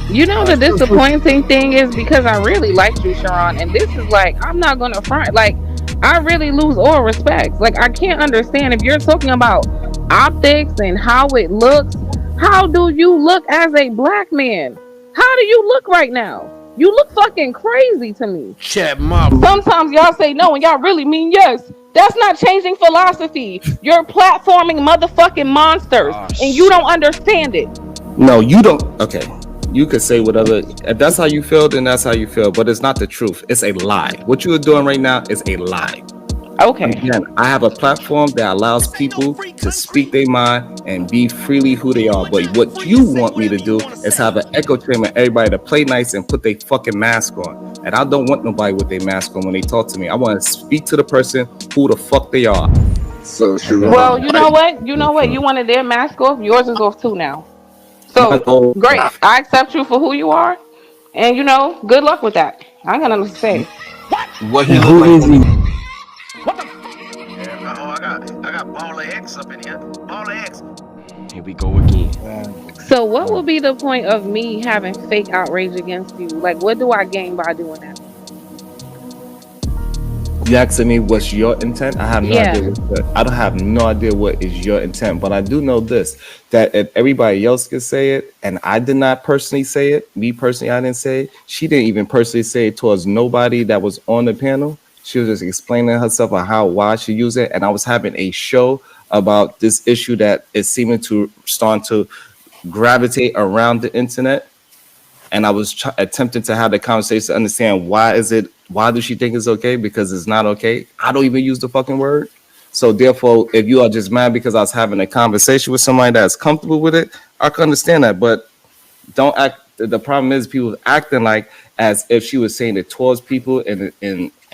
You know the disappointing thing is because I really liked you, Sharon, and this is like I'm not gonna front. Like I really lose all respect. Like I can't understand if you're talking about optics and how it looks. How do you look as a black man? How do you look right now? You look fucking crazy to me. Chat my. Sometimes y'all say no and y'all really mean yes. That's not changing philosophy. You're platforming motherfucking monsters and you don't understand it. No, you don't. Okay. You could say whatever. If that's how you feel, then that's how you feel. But it's not the truth. It's a lie. What you are doing right now is a lie. Okay. Again, I have a platform that allows people to speak their mind and be freely who they are. But what you want me to do is have an echo chamber, everybody to play nice and put their fucking mask on. And I don't want nobody with their mask on when they talk to me. I want to speak to the person who the fuck they are. So well, you know what? You know what? You wanted their mask off. Yours is off too now. So great. I accept you for who you are, and you know, good luck with that. I ain't gonna say. What he Who look is like? he? What the? I got Baller X up in here. Baller X. Here we go again. So what would be the point of me having fake outrage against you? Like, what do I gain by doing that? You asking me what's your intent? I have no idea. I don't have no idea what is your intent, but I do know this: that if everybody else could say it, and I did not personally say it, me personally, I didn't say it. She didn't even personally say it towards nobody that was on the panel. She was just explaining herself on why she used it, and I was having a show about this issue that is seeming to start to gravitate around the internet. And I was attempting to have the conversation to understand why does she think it's okay? Because it's not okay. I don't even use the fucking word. So therefore, if you are just mad because I was having a conversation with somebody that's comfortable with it, I can understand that. But don't act. The problem is people acting like as if she was saying it towards people and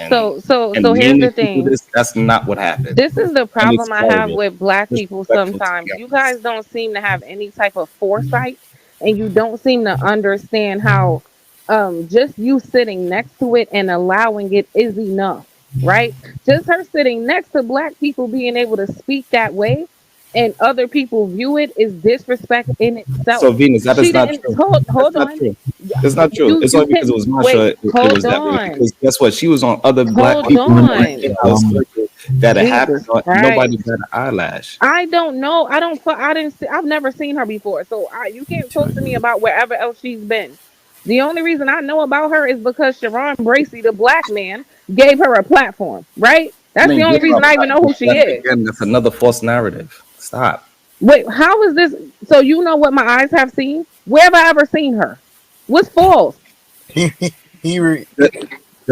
so here's the thing. That's not what happened. This is the problem I have with black people sometimes. You guys don't seem to have any type of foresight. And you don't seem to understand how just you sitting next to it and allowing it is enough, right? Just her sitting next to black people being able to speak that way and other people view it is disrespect in itself. So Venus, that is not true. Hold on. It's not true. It's only because it was my show. It was that way. Because guess what? She was on other black people that it happened. Nobody got an eyelash. I don't know. I've never seen her before. So you can't talk to me about wherever else she's been. The only reason I know about her is because Sharon Bracey, the black man, gave her a platform, right? That's the only reason I even know who she is. Again, that's another false narrative. Stop. Wait, how is this? So you know what my eyes have seen? Where have I ever seen her? What's false? The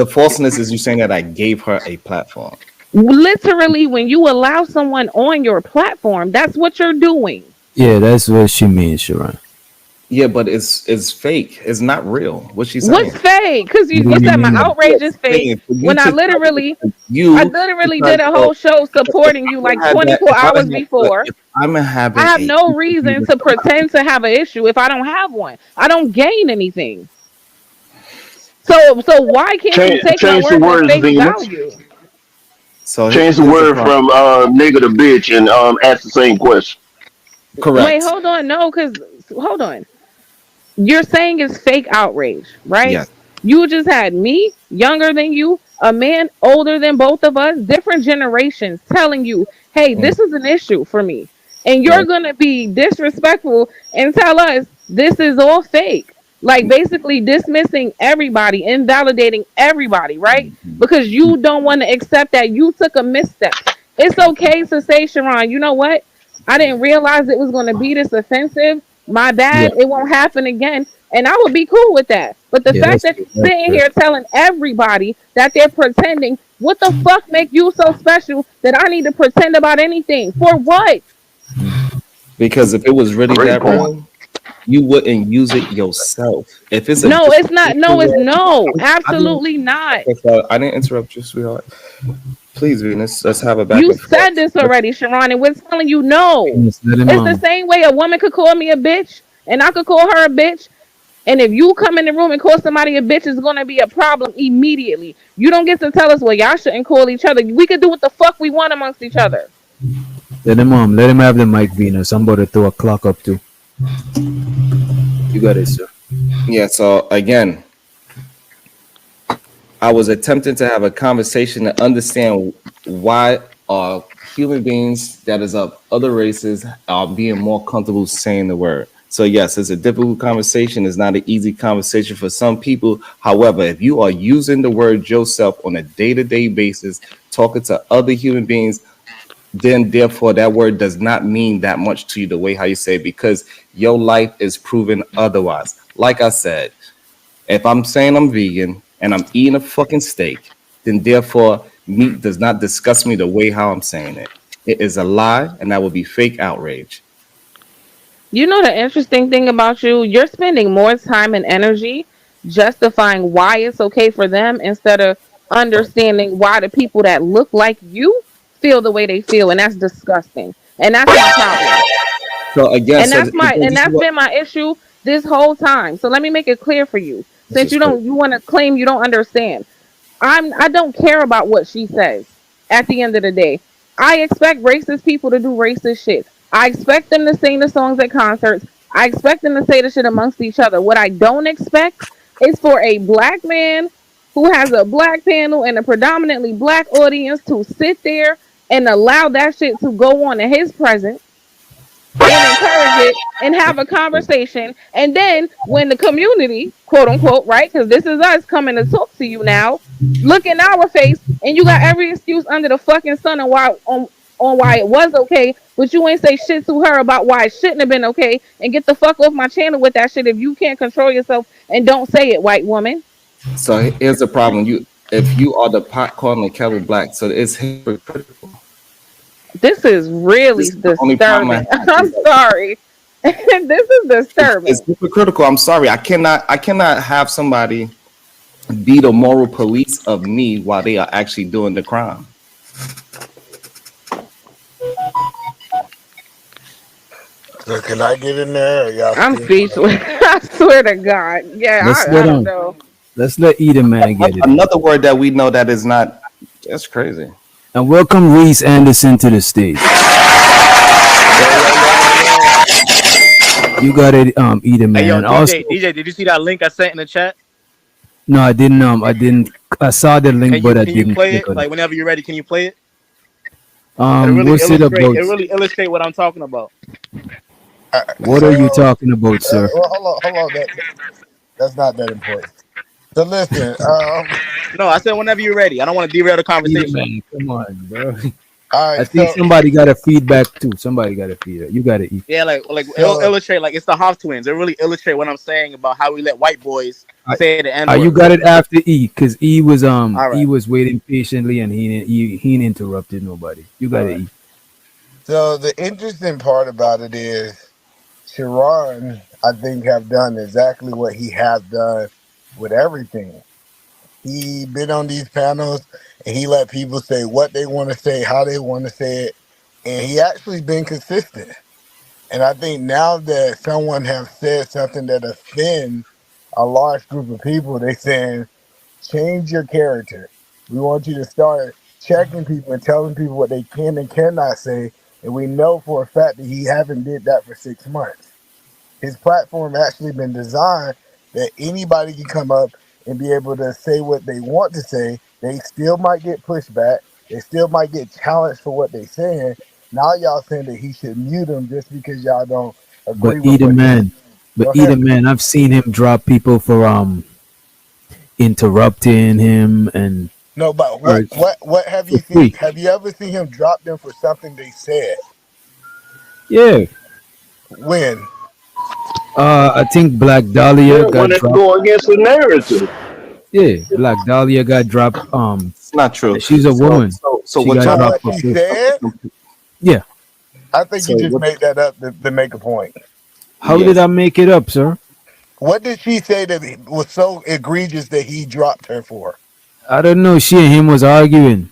falseness is you saying that I gave her a platform. Literally, when you allow someone on your platform, that's what you're doing. Yeah, that's what she means, Sharon. Yeah, but it's fake. It's not real. What she's saying. What's fake? Because you said my outrage is fake. When I literally did a whole show supporting you like 24 hours before. I have no reason to pretend to have an issue if I don't have one. I don't gain anything. So why can't you take my word at face value? So change the word from nigga to bitch and ask the same question. Correct. Wait, hold on. No, hold on. You're saying it's fake outrage, right? Yes. You just had me, younger than you, a man older than both of us, different generations, telling you, hey, this is an issue for me. And you're going to be disrespectful and tell us this is all fake. Like basically dismissing everybody, invalidating everybody, right? Because you don't want to accept that you took a misstep. It's okay to say, Sharon, you know what? I didn't realize it was going to be this offensive. My bad. Yeah. It won't happen again. And I would be cool with that. But the fact that you're sitting here telling everybody that they're pretending, what the fuck make you so special that I need to pretend about anything? For what? Because if it was really that real, you wouldn't use it yourself. If it's it's not. No, absolutely not. I didn't interrupt you, sweetheart. Please, Venus, let's have a back. You said this already, Sharon, and we're telling you no. It's the same way a woman could call me a bitch, and I could call her a bitch. And if you come in the room and call somebody a bitch, it's going to be a problem immediately. You don't get to tell us, well, y'all shouldn't call each other. We could do what the fuck we want amongst each other. Let him have the mic, Venus. I'm about to throw a clock up too. You got it, sir. Yeah. So again, I was attempting to have a conversation to understand why human beings that is of other races are being more comfortable saying the word. So yes, it's a difficult conversation. It's not an easy conversation for some people. However, if you are using the word yourself on a day-to-day basis, talking to other human beings, then therefore that word does not mean that much to you the way how you say it, because your life is proven otherwise. Like I said, if I'm saying I'm vegan and I'm eating a fucking steak, then therefore meat does not disgust me the way how I'm saying it. It is a lie, and that would be fake outrage. You know the interesting thing about you? You're spending more time and energy justifying why it's okay for them instead of understanding why the people that look like you feel the way they feel, and that's disgusting. And that's my problem. So again, And so that's my again, and this is that's what been my issue this whole time. So let me make it clear for you. this Since is crazy. you want to claim you don't understand. I don't care about what she says at the end of the day. I expect racist people to do racist shit. I expect them to sing the songs at concerts. I expect them to say the shit amongst each other. What I don't expect is for a black man who has a black panel and a predominantly black audience to sit there and allow that shit to go on in his presence and encourage it and have a conversation. And then when the community, quote unquote, right, because this is us coming to talk to you now, look in our face, and you got every excuse under the fucking sun on why it was okay, but you ain't say shit to her about why it shouldn't have been okay. And get the fuck off my channel with that shit if you can't control yourself and don't say it, white woman. So here's the problem: if you are the pot calling the kettle black, so it's hypocritical. This is really This is the only problem I disturbing. have I'm is that sorry. This is it's disturbing. hypocritical. I'm sorry, I cannot have somebody be the moral police of me while they are actually doing the crime. So can I get in there? Or y'all I'm still? speechless. I swear to God. Yeah, Let's I let don't know. let's let Eda man get it in. Another word that we know that is not. That's crazy. And welcome Reese Anderson to the stage. Yo. You got it, Eda Hey, man. yo, And also, DJ, did you see that link I sent in the chat? no, I didn't. I saw the link, but I Can you didn't play click it? on it. Like whenever you're ready, can you play it? It really What's it illustrate. about? It really illustrate what I'm talking about. What are you So, talking about, sir? well, hold on. That's not that important. So listen. No, I said whenever you're ready. I don't want to derail the Eda conversation. man, come on, bro. All I right. think somebody got a feedback too. Somebody got a feedback. You got to eat. Yeah, it'll So illustrate. Like it's the Hoff twins. It really illustrate what I'm saying about how we let white boys say the N You word. got it after E, cause All E right, was waiting patiently and he didn't interrupted nobody. You got all to right. E. so the interesting part about it is Sharon, I think, have done exactly what he has done with everything. He been on these panels and he let people say what they want to say, how they want to say it, and he actually been consistent. And I think now that someone have said something that offends a large group of people, they saying change your character. We want you to start checking people and telling people what they can and cannot say. And we know for a fact that he haven't did that for 6 months. His platform actually been designed that anybody can come up and be able to say what they want to say. They still might get pushback. They still might get challenged for what they saying. Now y'all saying that he should mute them just because y'all don't But agree with either what they. man, but Go either ahead. man, I've seen him drop people for interrupting him and No, but or what have for you seen? free. Have you ever seen him drop them for something they said? Yeah. When? I think Black Dahlia Yeah, when got it dropped. go against the narrative. Yeah, Black Dahlia got dropped. It's not true. She's a So woman. so so She what got For y'all dropped what for she free. said? Yeah. I think so you just what made that up to make a point. How did yes. I make it up, sir? What did she say that was so egregious that he dropped her for? I don't know. She and him was arguing.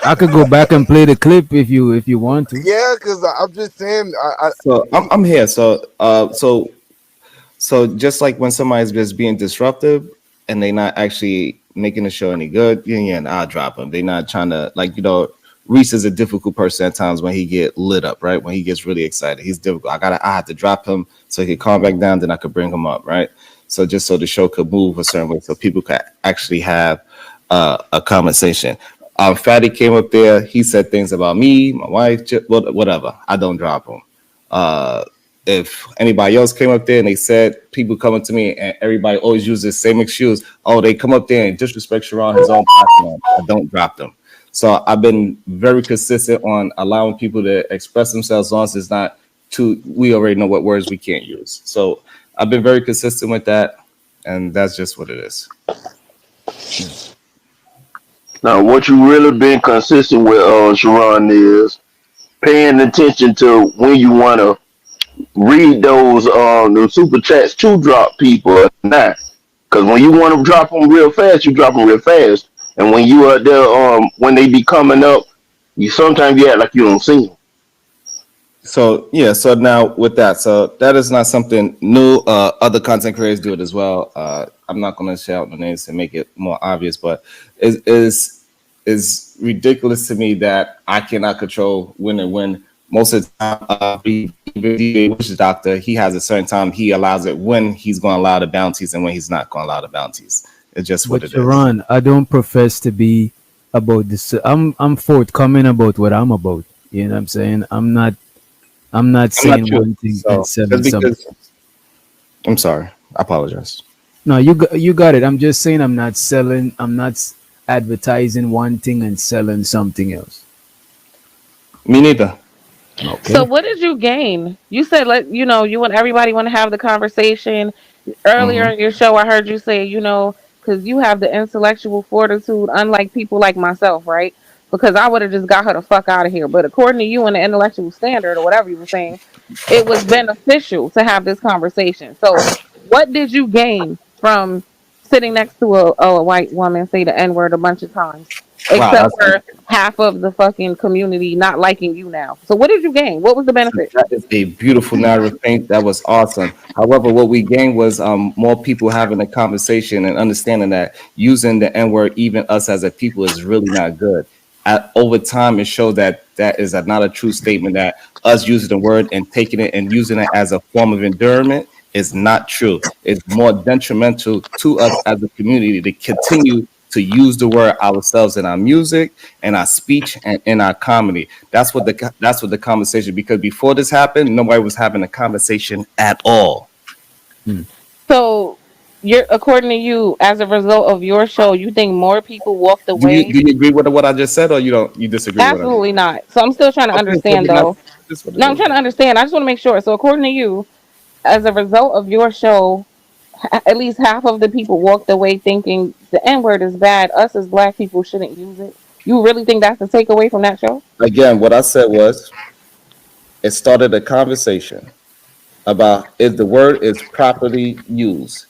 I could go back and play the clip if you want to. Yeah, because I'm just saying. So I'm here. So just like when somebody's just being disruptive and they not actually making the show any good, yeah, I'll drop them. They not trying to, like, Reese is a difficult person at times when he get lit up, right? When he gets really excited, he's difficult. I have to drop him so he could calm back down, then I could bring him up, right? So just so the show could move a certain way, so people could actually have a conversation. Fatty came up there. He said things about me, my wife, whatever. I don't drop him. If anybody else came up there and they said people coming to me and everybody always uses the same excuse, oh, they come up there and disrespect Sharon, his own platform. I don't drop them. So I've been very consistent on allowing people to express themselves as long as it's not too, we already know what words we can't use. So I've been very consistent with that, and that's just what it is. Now, what you really been consistent with, Sharon, is paying attention to when you want to read the super chats to drop people or not. Because when you want to drop them real fast, you drop them real fast. And when you are there, when they be coming up, you sometimes you act like you don't see them. So yeah, so now with that, so that is not something new. Other content creators do it as well. I'm not going to shout the names to make it more obvious, but it is ridiculous to me that I cannot control when and when. Most of the time, which doctor, he has a certain time he allows it when he's going to allow the bounties and when he's not going to allow the bounties. It's just what it Sharon, is. I don't profess to be about this. I'm forthcoming about what I'm about. You know what I'm saying? I'm not saying one thing and selling something. I'm sorry. I apologize. No, you got it. I'm just saying I'm not selling. I'm not advertising one thing and selling something else. Me neither. Okay. So what did you gain? You said you want everybody want to have the conversation. Earlier in your show, I heard you say, because you have the intellectual fortitude, unlike people like myself, right? Because I would have just got her the fuck out of here. But according to you and the intellectual standard or whatever you were saying, it was beneficial to have this conversation. So what did you gain from sitting next to a white woman say the N-word a bunch of times? Except for half of the fucking community not liking you now. So what did you gain? What was the benefit? That is a beautiful narrative paint. That was awesome. However, what we gained was more people having a conversation and understanding that using the N-word, even us as a people, is really not good. Over time, it showed that is not a true statement, that us using the word and taking it and using it as a form of endearment is not true. It's more detrimental to us as a community to continue to use the word ourselves in our music and our speech and in our comedy. That's what the conversation, because before this happened, nobody was having a conversation at all. So according to you, as a result of your show, you think more people walked away? Do you agree with what I just said, or you disagree? Absolutely not. So I'm still trying to understand though. No, I'm trying to understand. I just want to make sure. So according to you, as a result of your show, at least half of the people walked away thinking the N-word is bad. Us as black people shouldn't use it. You really think that's the takeaway from that show? Again, what I said was, it started a conversation about if the word is properly used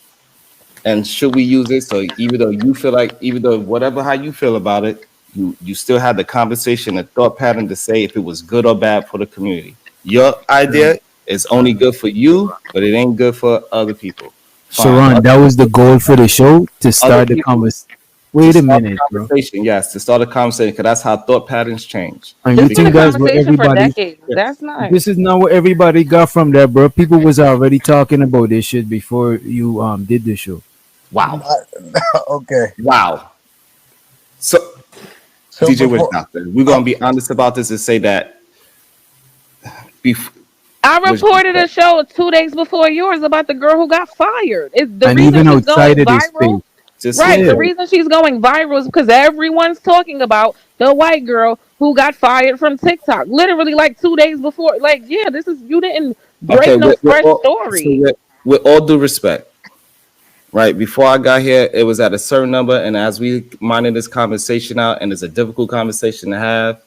and should we use it. So even though whatever how you feel about it, you still had the conversation, a thought pattern to say if it was good or bad for the community. Your idea is only good for you, but it ain't good for other people. Sharon, that was the goal for the show, to start the conversation. Wait a minute, bro. Yes, to start a conversation, because that's how thought patterns change. And you think that's what everybody? That's not. This is not what everybody got from that, bro. People was already talking about this shit before you did the show. Wow. Okay. Wow. So DJ Witch Doctor, we're gonna be honest about this and say that. I reported a show 2 days before yours about the girl who got fired. And even outside of this thing. The reason she's going viral is because everyone's talking about the white girl who got fired from TikTok. Literally, like 2 days before. Like, yeah, you didn't break no fresh story. So with all due respect, right? Before I got here, it was at a certain number, and as we minded this conversation out, and it's a difficult conversation to have,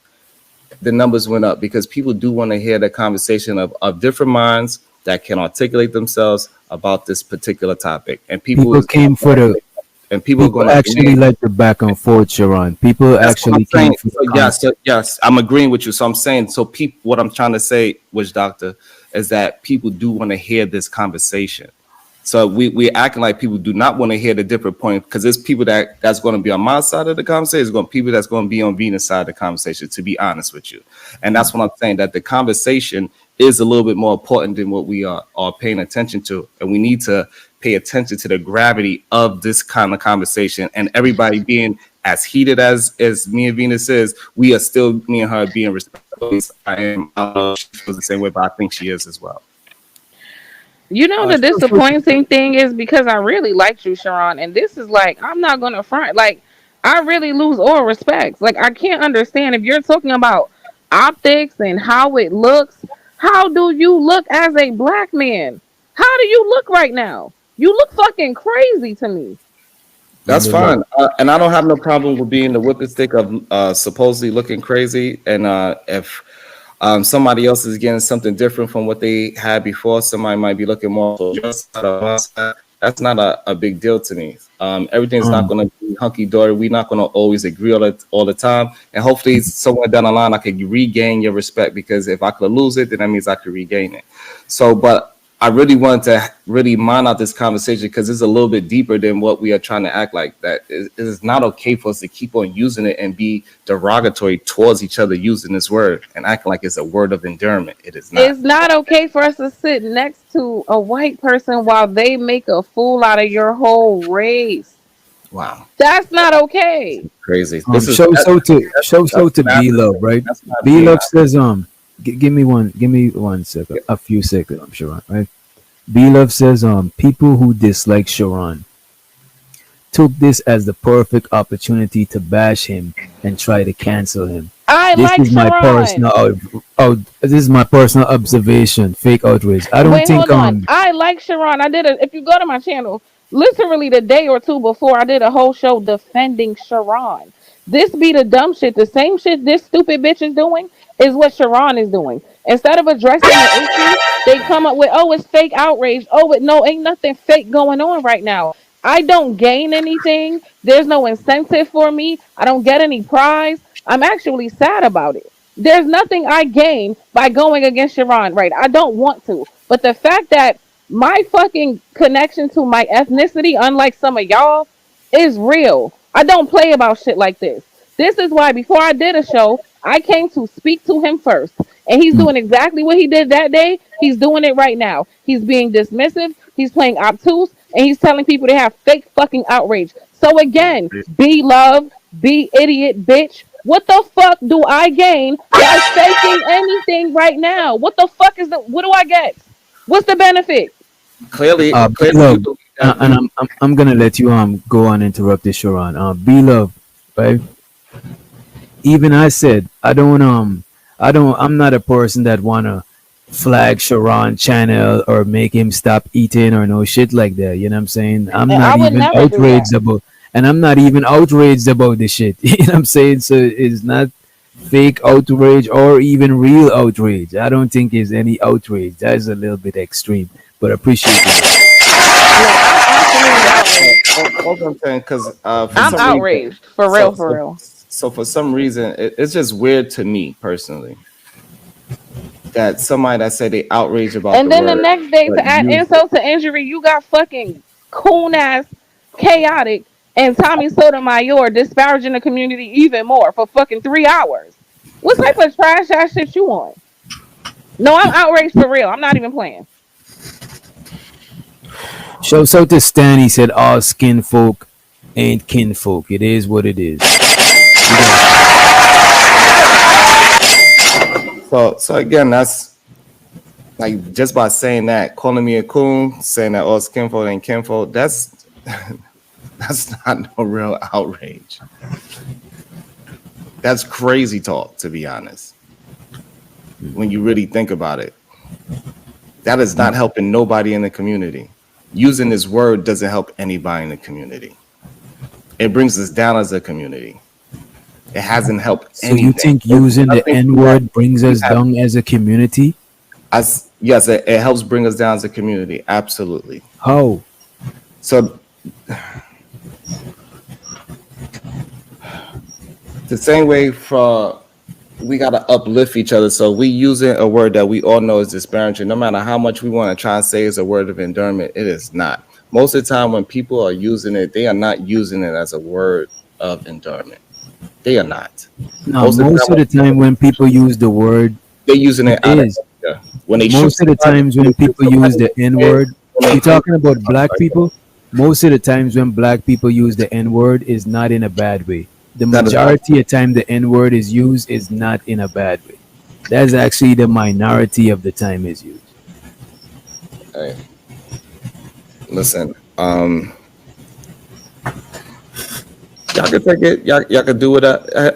the numbers went up because people do want to hear the conversation of different minds that can articulate themselves about this particular topic. And people came for the. And people actually like the back and forth, Sharon. People actually came for the yes, I'm agreeing with you. So I'm saying, what I'm trying to say, Witch Doctor, is that people do want to hear this conversation. So we acting like people do not want to hear the different point, because there's people that's going to be on my side of the conversation. There's going to people that's going to be on Venus' side of the conversation, to be honest with you. And that's what I'm saying, that the conversation is a little bit more important than what we are paying attention to. And we need to pay attention to the gravity of this kind of conversation, and everybody being as heated as me and Venus is, we are still, me and her, being respectful. I don't know if she feels the same way, but I think she is as well. You know, the disappointing thing is, because I really liked you, Sharon, and this is like, I'm not gonna front, like, I really lose all respect. Like, I can't understand if you're talking about optics and how it looks. How do you look as a black man? How do you look right now? You look fucking crazy to me. That's fine, and I don't have no problem with being the whipping stick of supposedly looking crazy. And if somebody else is getting something different from what they had before, somebody might be looking more for your side or my side. That's not a big deal to me. Everything's not going to be hunky dory. We're not going to always agree all the time. And hopefully, somewhere down the line, I can regain your respect, because if I could lose it, then that means I could regain it. So, but I really wanted to really mind out this conversation, because it's a little bit deeper than what we are trying to act like. That it is not okay for us to keep on using it and be derogatory towards each other using this word and acting like it's a word of endearment. It is not. It's not okay for us to sit next to a white person while they make a fool out of your whole race. Wow, that's not okay. Crazy. Show to B Love, right? B Love says, give me one second, a few seconds, Sharon, right? B Love says, people who dislike Sharon took this as the perfect opportunity to bash him and try to cancel him. This is my personal observation. Fake outrage. I don't think. Hold on. I like Sharon. If you go to my channel, literally the day or two before, I did a whole show defending Sharon. This be the dumb shit. The same shit this stupid bitch is doing is what Sharon is doing. Instead of addressing the issue, they come up with, oh, it's fake outrage. Oh, no, ain't nothing fake going on right now. I don't gain anything. There's no incentive for me. I don't get any prize. I'm actually sad about it. There's nothing I gain by going against Sharon, right? I don't want to. But the fact that my fucking connection to my ethnicity, unlike some of y'all, is real. I don't play about shit like this. This is why before I did a show, I came to speak to him first. And he's doing exactly what he did that day. He's doing it right now. He's being dismissive. He's playing obtuse. And he's telling people they have fake fucking outrage. So again, be love, be idiot, bitch. What the fuck do I gain by faking anything right now? What the fuck what do I get? What's the benefit? Clearly, and I'm gonna let you go on interrupt this, Sharon. B Love, right? Even I said I'm not a person that wanna flag Sharon channel or make him stop eating or no shit like that. You know what I'm saying? I'm not even outraged about, and I'm not even outraged about the shit. You know what I'm saying? So it's not fake outrage or even real outrage. I don't think it's any outrage. That is a little bit extreme, but appreciate it. Because I'm outraged for real. So for some reason, it's just weird to me personally that somebody that said they outraged about, and then the next day, to add insult to injury, you got fucking coon ass chaotic and Tommy Sotomayor disparaging the community even more for fucking 3 hours. What type of trash ass shit you on? No, I'm outraged for real. I'm not even playing. So to Stan, he said all skin folk ain't kinfolk. It is what it is. So again, that's like, just by saying that, calling me a coon, saying that all skin folk ain't kinfolk, that's not no real outrage. That's crazy talk, to be honest. When you really think about it, that is not helping nobody in the community. Using this word doesn't help anybody in the community. It brings us down as a community. It hasn't helped anything. So you think using the N-word brings us down as a community? Yes, it helps bring us down as a community. Absolutely. How? So the same way for we gotta uplift each other. So we using a word that we all know is disparaging. No matter how much we want to try and say is a word of endearment, it is not. Most of the time, when people are using it, they are not using it as a word of endearment. They are not. Now, Most of the most of time, the time when people use the word, they're using it it out of is. anger. When they shoot Most of the somebody, times when when they shoot people use somebody the N in the head, word, when you're they angry. talking about I'm black sorry, go ahead. people. Most of the times when black people use the N word is not in a bad way. The That is majority of time the N word is used is not in a bad way. That's actually the minority of the time is used. hey, listen. Y'all can take it. Y'all can do it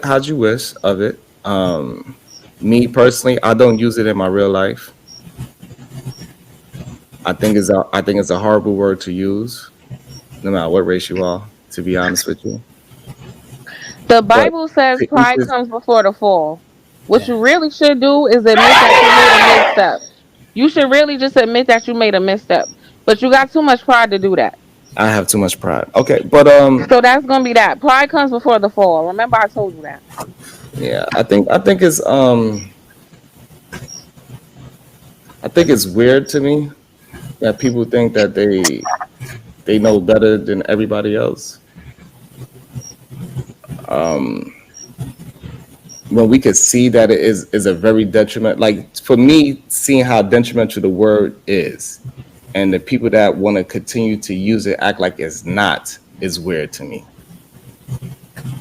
how'd you wish of it. Me personally, I don't use it in my real life. I think it's a horrible word to use, no matter what race you are. To be honest with you, The but Bible says to each pride his. comes before the fall. What you really should do is admit that you made a misstep. You should really just admit that you made a misstep. But you got too much pride to do that. I have too much pride. Okay, but So that's gonna be that. Pride comes before the fall. Remember I told you that. yeah, I think it's weird to me that people think that they know better than everybody else. Um, when we could see that it is a very detriment. Like for me, seeing how detrimental the word is, and the people that want to continue to use it act like it's not is weird to me.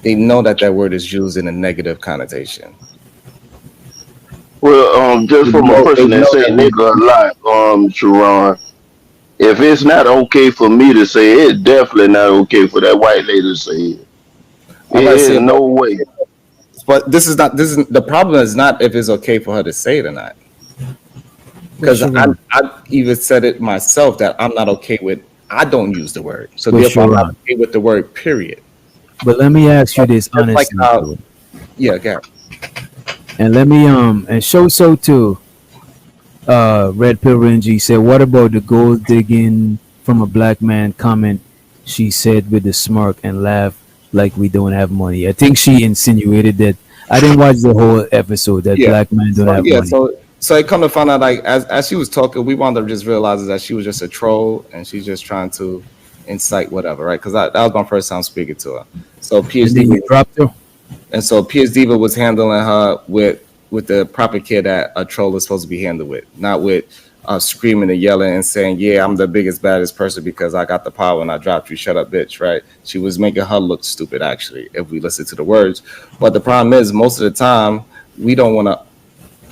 They know that that word is used in a negative connotation. Well, just from a They person that know say that we. nigga a lot, Sharon, if it's not okay for me to say it, it's definitely not okay for that white lady to say it. I'm about to It is say, no way. but this is not. This is the problem. Is not if it's okay for her to say it or not. But Because Sharon, I even said it myself that I'm not okay with. I don't use the word, so but therefore I'm not Sharon, okay with the word. Period. but let me ask you this Just like honestly, how, Sharon. yeah, Gary. And let me and show so too. Red Pill Renji said, "What about the gold digging from a black man?" Comment. She said with a smirk and laugh like we don't have money. I think she insinuated that. I didn't watch the whole episode that Yeah. black men don't So have yeah, money. so it come to find out like as she was talking, we wound up just realizing that she was just a troll and she's just trying to incite whatever, right? Because that was my first time speaking to her. So And PhD then you was, dropped her. and so PhD was handling her with the proper care that a troll is supposed to be handled with, not with screaming and yelling and saying, "Yeah, I'm the biggest baddest person because I got the power and I dropped you. Shut up, bitch!" Right? She was making her look stupid actually, if we listen to the words. But the problem is, most of the time, we don't want to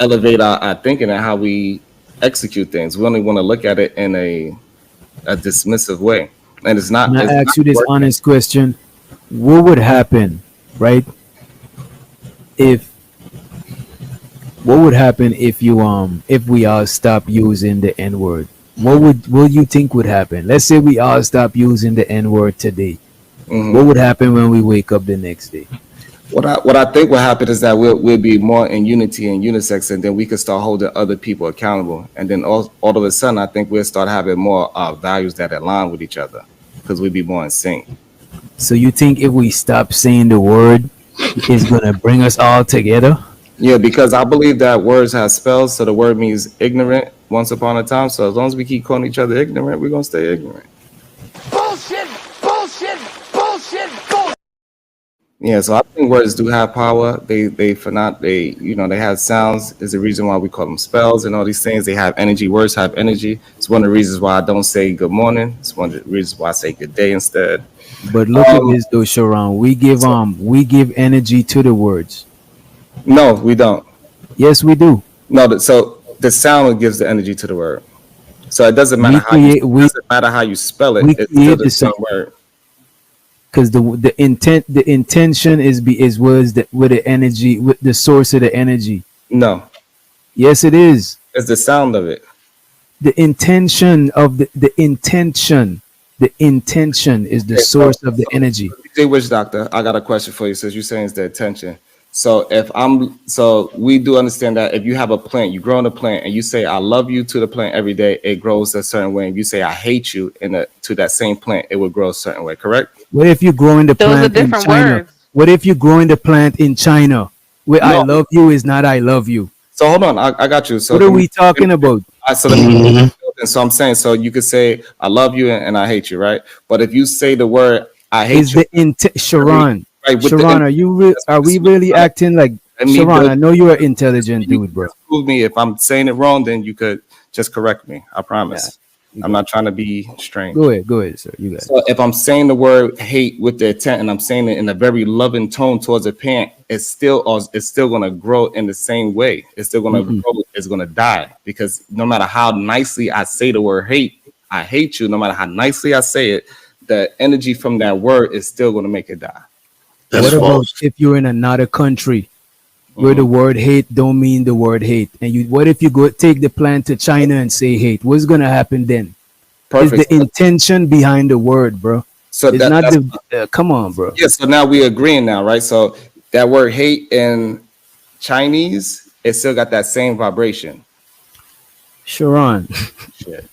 elevate our thinking and how we execute things. We only want to look at it in a dismissive way, and And I it's not ask you this working. honest question: what would happen, right? If what would happen if we all stop using the N word? What you think would happen? Let's say we all stop using the N word today. Hmm. What would happen when we wake up the next day? What I think will happen is that we'll be more in unity and unisex, and then we can start holding other people accountable, and then all of a sudden, I think we'll start having more values that align with each other because we'll be more in sync. So you think if we stop saying the word, it's gonna bring us all together? Yeah, because I believe that words have spells, so the word means ignorant once upon a time. So as long as we keep calling each other ignorant, we're gonna stay ignorant. Bullshit, bullshit, bullshit, bullshit. Yeah, so I think words do have power. They for not they they have sounds. Is the reason why we call them spells and all these things. They have energy. Words have energy. It's one of the reasons why I don't say good morning. It's one of the reasons why I say good day instead. But look at Um, this though, Sharon. so, We give energy to the words. no, we don't. Yes, we do. No, so the sound gives the energy to the word. So it doesn't matter We how you create we spell it. we It's still create the the same sound word. because the intention is was the with the energy with the source of the energy. No, Yes, it is. it's the sound of it. The intention of the intention is the Okay, source of the energy. DJ Witch Doctor, I got a question for you since you're saying it's the attention. So we do understand that if you have a plant, you grow in a plant and you say I love you to the plant every day, it grows a certain way. If you say I hate you to that same plant, it will grow a certain way, correct? What if you growing the Those are plant in different China? words. What if you growing the plant in China? Where I No. love you is not I love you. So hold on, I got you. So What are we talking about? so let me. So I'm saying, so you could say I love you and I hate you, right? But if you say the word I hate Is you, the Sharon? right? With Sharon, are we really let acting like me Sharon? build. I know you're an intelligent You dude, bro. prove me if I'm saying it wrong, then you could just correct me. I Yeah, promise. you I'm got not it. trying to be strange. Go ahead, sir. You got it. So if I'm saying the word hate with the intent and I'm saying it in a very loving tone towards a parent, it's still gonna grow in the same way. It's still gonna Mm-mm. grow, it's gonna die because no matter how nicely I say the word hate, I hate you, no matter how nicely I say it, the energy from that word is still gonna make it die. That's What about false. if you're in another country where the Mhm. word hate don't mean the word hate, and you what if you go take the plan to China and say hate? What's gonna happen then? Is Perfect. the intention behind the word, bro? So It's not that's the. Come on, bro. yeah. So now we agreeing now, right? So that word hate in Chinese, it still got that same vibration. Sharon, Shit.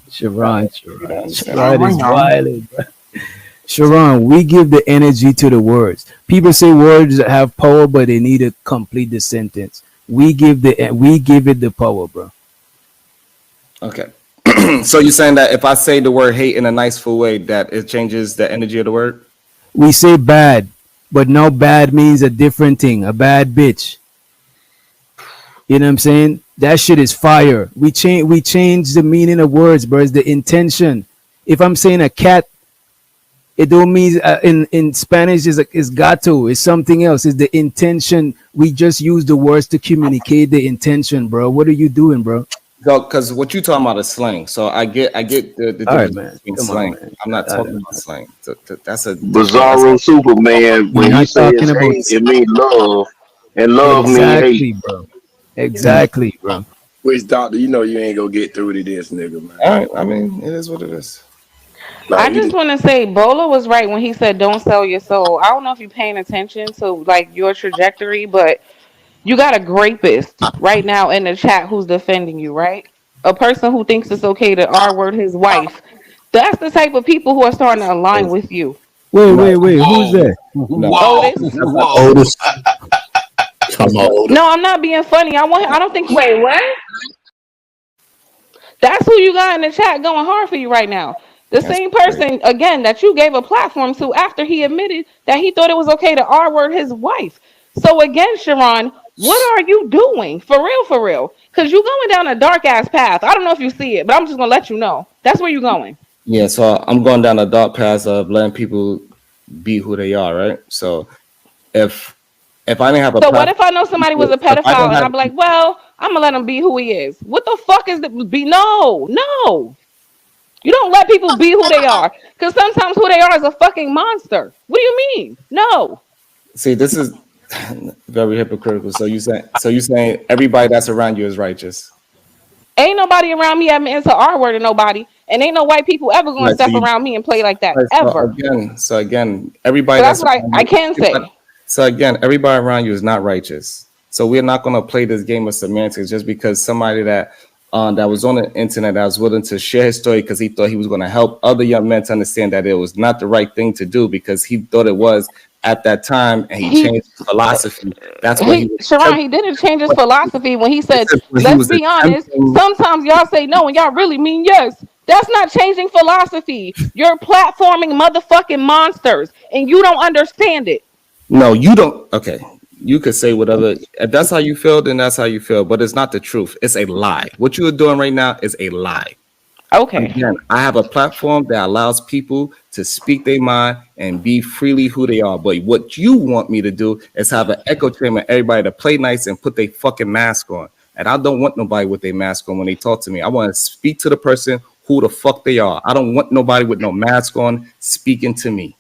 Sharon, You don't Sharon, understand. Sharon is wild, bro. Sharon, we give the energy to the words. People say words have power, but they need to complete the sentence. We give it the power, bro. Okay. So you're saying that if I say the word hate in a nice full way, that it changes the energy of the word? We say bad, but now bad means a different thing. A bad bitch. You know what I'm saying? That shit is fire. We change the meaning of words, bro. It's the intention. If I'm saying a cat, it don't mean in Spanish is gato. It's something else. It's the intention. We just use the words to communicate the intention, bro. What are you doing, bro? Because what you're talking about is slang. So I get the All right, difference man. between Come on, slang. man. I'm not I talking don't about know. slang. That's a different. That's Bizarro Superman, We're when he not says talking about hate, it means love, and love mean hate. exactly, bro. Exactly, bro. Which doctor, you know you ain't gonna get through to this nigga, man. all right. I mean, it is what it is. Like I we just just want to say Bola was right when he said don't sell your soul. I don't know if you're paying attention to like your trajectory, but you got a rapist right now in the chat who's defending you, right? A person who thinks it's okay to R word his wife. That's the type of people who are starting to align with you. No, Wait. Who's Whoa. that? no, Whoa. Otis. that's not Whoa. true. Otis, That's come not on, Otis. No, I'm not being funny. I don't think. Wait, what? That's who you got in the chat going hard for you right now. The that's same crazy. person, again, that you gave a platform to after he admitted that he thought it was okay to R word his wife. So, again, Sharon, what are you doing? For real, for real. Because you're going down a dark ass path. I don't know if you see it, but I'm just going to let you know. That's where you're going. Yeah. So I'm going down a dark path of letting people be who they are, right? So if if I didn't have a So, what platform, if I know somebody was a if I pedophile didn't and have I'm like, well, I'm going to let him be who he is? What the fuck is the be? No, no. You don't let people be who they are. Because sometimes who they are is a fucking monster. What do you mean? No. see, this is very hypocritical. So you saying everybody that's around you is righteous. Ain't nobody around me admitting to R word to nobody. And ain't no white people ever going to Right. So step you around me and play like that. right, Ever. so again, everybody So that's that's what around I you, can say. so again, everybody around you is not righteous. So we're not gonna play this game of semantics just because somebody that was on the internet that was willing to share his story because he thought he was going to help other young men to understand that it was not the right thing to do because he thought it was at that time and he He changed his philosophy. That's what he was Sharon, he didn't change his philosophy when he said, this is what he let's was be honest. attempting. Sometimes y'all say no and y'all really mean yes. That's not changing philosophy. You're platforming motherfucking monsters and you don't understand it. No, you don't. Okay. You could say whatever. If that's how you feel, then that's how you feel. But it's not the truth. It's a lie. What you are doing right now is a lie. Okay. Again, I have a platform that allows people to speak their mind and be freely who they are. But what you want me to do is have an echo chamber, everybody to play nice and put their fucking mask on. And I don't want nobody with their mask on when they talk to me. I want to speak to the person who the fuck they are. I don't want nobody with no mask on speaking to me.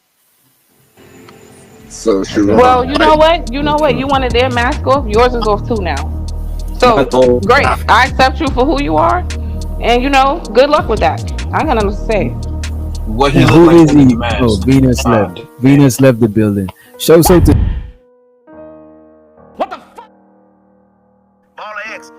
so Okay. Well, Sharon, you know what? You know what? You wanted their mask off. Yours is off too now. My So goal. great. I accept you for who you are. And good luck with that. I got nothing to say. What he And look who like is under the he? Oh, mask? Venus left. God damn. Venus left the building. Show so to What the fuck? Baller X.